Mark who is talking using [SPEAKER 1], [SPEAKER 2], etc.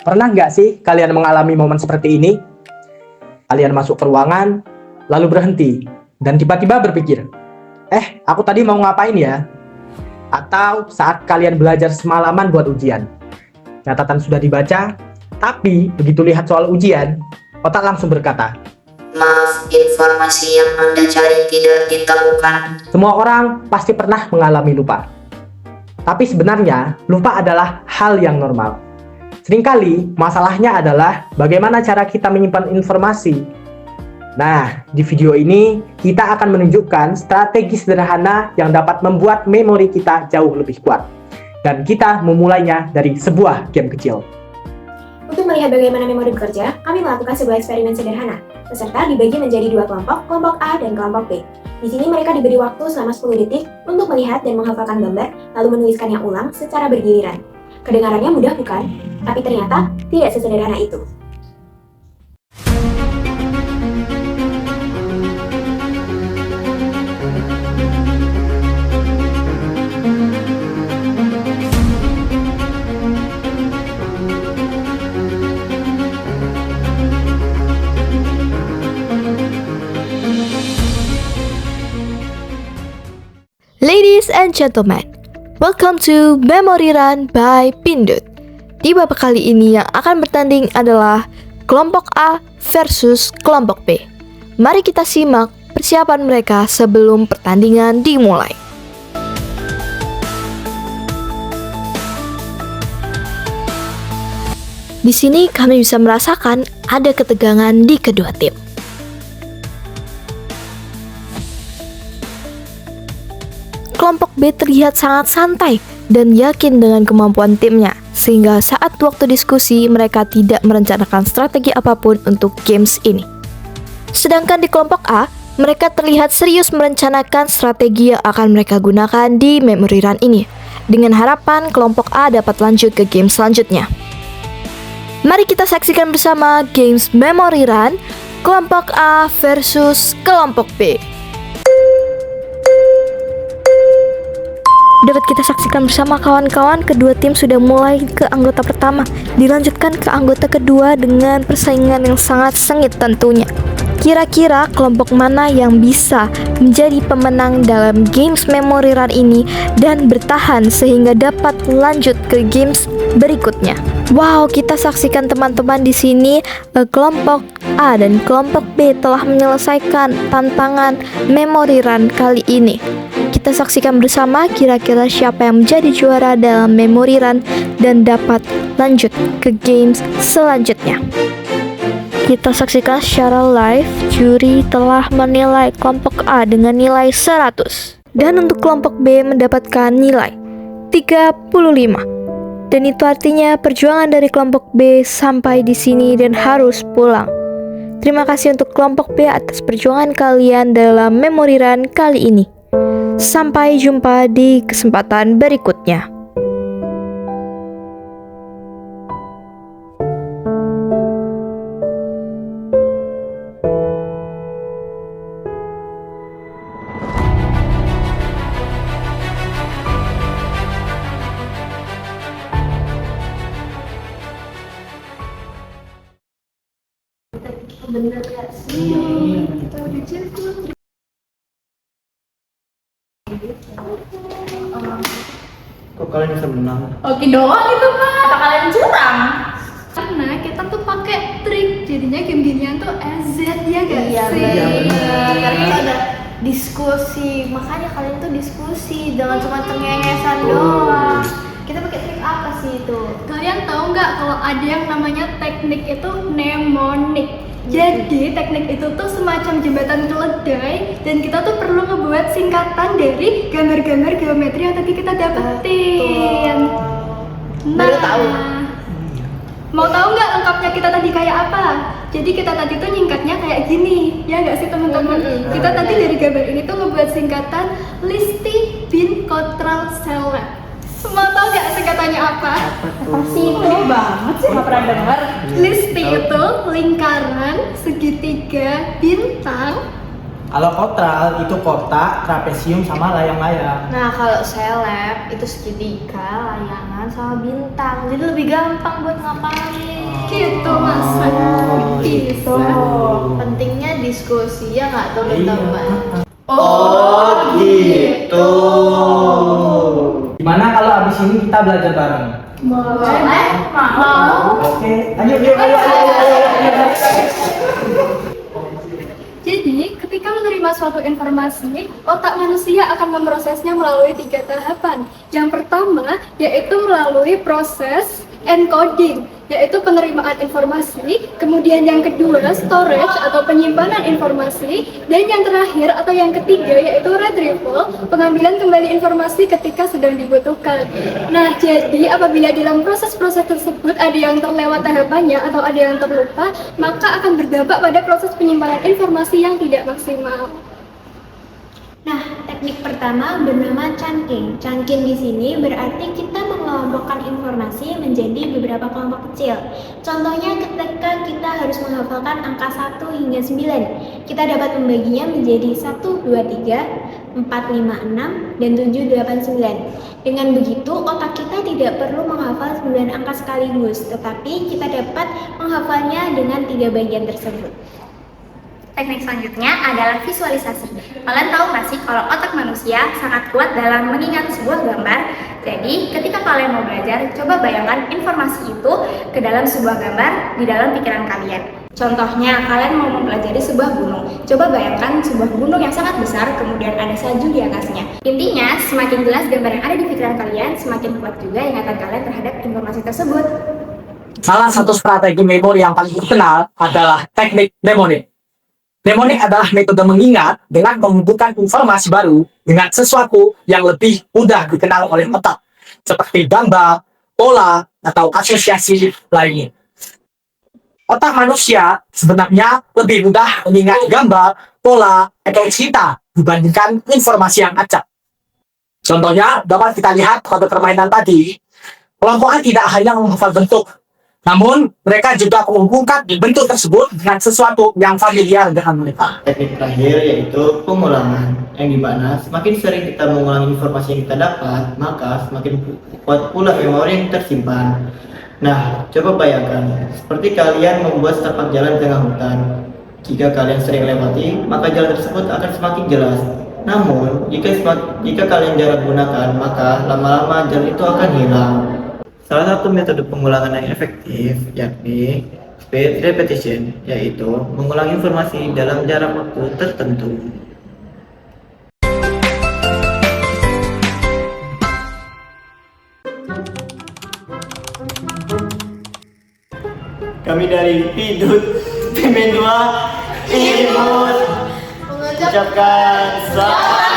[SPEAKER 1] Pernah nggak sih kalian mengalami momen seperti ini? Kalian masuk ke ruangan, lalu berhenti, dan tiba-tiba berpikir, aku tadi mau ngapain ya? Atau saat kalian belajar semalaman buat ujian. Catatan sudah dibaca, tapi begitu lihat soal ujian, otak langsung berkata,
[SPEAKER 2] Maaf, informasi yang Anda cari tidak ditemukan.
[SPEAKER 1] semua orang pasti pernah mengalami lupa. Tapi sebenarnya, lupa adalah hal yang normal. Seringkali, masalahnya adalah bagaimana cara kita menyimpan informasi. Nah, di video ini, kita akan menunjukkan strategi sederhana yang dapat membuat memori kita jauh lebih kuat. Dan kita memulainya dari sebuah game kecil.
[SPEAKER 3] Untuk melihat bagaimana memori bekerja, kami melakukan sebuah eksperimen sederhana. Peserta dibagi menjadi dua kelompok, kelompok A dan kelompok B. Di sini mereka diberi waktu selama 10 detik untuk melihat dan menghafalkan gambar, lalu menuliskannya ulang secara bergiliran. Kedengarannya mudah bukan? Tapi ternyata tidak sesederhana itu.
[SPEAKER 4] Ladies and gentlemen, welcome to Memory Run by Pindut. Di babak kali ini yang akan bertanding adalah kelompok A versus kelompok B. Mari kita simak persiapan mereka sebelum pertandingan dimulai. Di sini kami bisa merasakan ada ketegangan di kedua tim. Kelompok B terlihat sangat santai dan yakin dengan kemampuan timnya, sehingga saat waktu diskusi mereka tidak merencanakan strategi apapun untuk games ini. Sedangkan di kelompok A, mereka terlihat serius merencanakan strategi yang akan mereka gunakan di memory run ini, dengan harapan kelompok A dapat lanjut ke game selanjutnya. Mari kita saksikan bersama games memory run kelompok A versus kelompok B. Dapat kita saksikan bersama kawan-kawan, kedua tim sudah mulai ke anggota pertama, dilanjutkan ke anggota kedua dengan persaingan yang sangat sengit tentunya. Kira-kira kelompok mana yang bisa menjadi pemenang dalam games memory run ini dan bertahan sehingga dapat lanjut ke games berikutnya? Wow, kita saksikan teman-teman di sini kelompok A dan kelompok B telah menyelesaikan tantangan memory run kali ini. Kita saksikan bersama kira-kira siapa yang menjadi juara dalam memory run dan dapat lanjut ke games selanjutnya. Kita saksikan secara live, juri telah menilai kelompok A dengan nilai 100 dan untuk kelompok B mendapatkan nilai 35. Dan itu artinya perjuangan dari kelompok B sampai di sini dan harus pulang. Terima kasih untuk kelompok B atas perjuangan kalian dalam memory run kali ini. Sampai jumpa di kesempatan berikutnya.
[SPEAKER 1] Kok kalian bisa menang?
[SPEAKER 5] Oke doang itu mah. Apa kalian curang? Karena kita tuh pakai trik, jadinya game ginian tuh EZ ya guys.
[SPEAKER 6] Iya
[SPEAKER 5] sih?
[SPEAKER 6] benar. Karena itu ada diskusi, makanya kalian tuh diskusi, jangan cuma cengengesan doang. Kita pakai trik apa sih itu?
[SPEAKER 5] Kalian tahu nggak kalau ada yang namanya teknik itu mnemonik? Jadi teknik itu tuh semacam jembatan keledai dan kita tuh perlu ngebuat singkatan dari gambar-gambar geometri yang tadi kita dapetin.
[SPEAKER 6] Baru tahu.
[SPEAKER 5] Mau tahu nggak lengkapnya kita tadi kayak apa? Jadi kita tadi tuh nyingkatnya kayak gini, ya nggak sih teman-teman? Kita tadi dari gambar ini tuh ngebuat singkatan Listi bin Kotral Seleb. Mau tahu nggak singkatannya apa?
[SPEAKER 6] Pasti itu banget sih, nggak pernah dengar.
[SPEAKER 5] Listi itu lingkaran, segitiga, bintang,
[SPEAKER 1] Kalau kotral itu kotak, trapesium sama layang-layang.
[SPEAKER 6] Nah, kalau seleb itu segitiga, layangan sama bintang. Jadi lebih gampang buat ngapalin.
[SPEAKER 5] Gitu mas.
[SPEAKER 6] Gitu. Pentingnya diskusi ya nggak teman-teman?
[SPEAKER 1] Oh gitu. Gimana kalau abis ini kita belajar bareng?
[SPEAKER 6] Boleh? Mau?
[SPEAKER 1] Oke, ayo.
[SPEAKER 5] Jadi, ketika menerima suatu informasi, otak manusia akan memprosesnya melalui 3 tahapan. Yang pertama, yaitu melalui proses encoding, yaitu penerimaan informasi. Kemudian yang kedua, storage atau penyimpanan informasi. Dan yang terakhir atau yang ketiga, yaitu retrieval, pengambilan kembali informasi ketika sedang dibutuhkan. Nah, jadi apabila dalam proses-proses tersebut ada yang terlewat tahapannya atau ada yang terlupa, maka akan berdampak pada proses penyimpanan informasi yang tidak maksimal.
[SPEAKER 3] Nah, teknik pertama bernama chunking. Chunking di sini berarti kita mengelompokkan informasi menjadi beberapa kelompok kecil. Contohnya ketika kita harus menghafalkan angka 1 hingga 9, kita dapat membaginya menjadi 1, 2, 3, 4, 5, 6, dan 7, 8, 9. Dengan begitu, otak kita tidak perlu menghafal 9 angka sekaligus, tetapi kita dapat menghafalnya dengan 3 bagian tersebut.
[SPEAKER 7] Teknik selanjutnya adalah visualisasi. Kalian tahu nggak sih kalau otak manusia sangat kuat dalam mengingat sebuah gambar? Jadi, ketika kalian mau belajar, coba bayangkan informasi itu ke dalam sebuah gambar di dalam pikiran kalian. Contohnya, kalian mau mempelajari sebuah gunung. Coba bayangkan sebuah gunung yang sangat besar, kemudian ada salju di atasnya. Intinya, semakin jelas gambar yang ada di pikiran kalian, semakin kuat juga ingatan kalian terhadap informasi tersebut.
[SPEAKER 1] Salah satu strategi memori yang paling dikenal adalah teknik mnemonik. Mnemonik adalah metode mengingat dengan mengumpulkan informasi baru dengan sesuatu yang lebih mudah dikenal oleh otak, seperti gambar, pola, atau asosiasi lainnya. Otak manusia sebenarnya lebih mudah mengingat gambar, pola, atau cerita dibandingkan informasi yang acak. Contohnya dapat kita lihat pada permainan tadi, kelompok A tidak hanya menghafal bentuk, namun mereka juga menghubungkan bentuk tersebut dengan sesuatu yang familiar dengan mereka.
[SPEAKER 8] Teknik terakhir yaitu pengulangan, yang dimana semakin sering kita mengulangi informasi yang kita dapat, maka semakin kuat pula memori yang tersimpan. Nah, coba bayangkan, seperti kalian membuat setapak jalan di tengah hutan. Jika kalian sering lewati, maka jalan tersebut akan semakin jelas. Namun, jika kalian jarang gunakan, maka lama-lama jalan itu akan hilang. Salah satu metode pengulangan yang efektif yakni speed repetition, yaitu mengulang informasi dalam jarak waktu tertentu. Kami dari Pidut Pimen 2 Imut mengucapkan selamat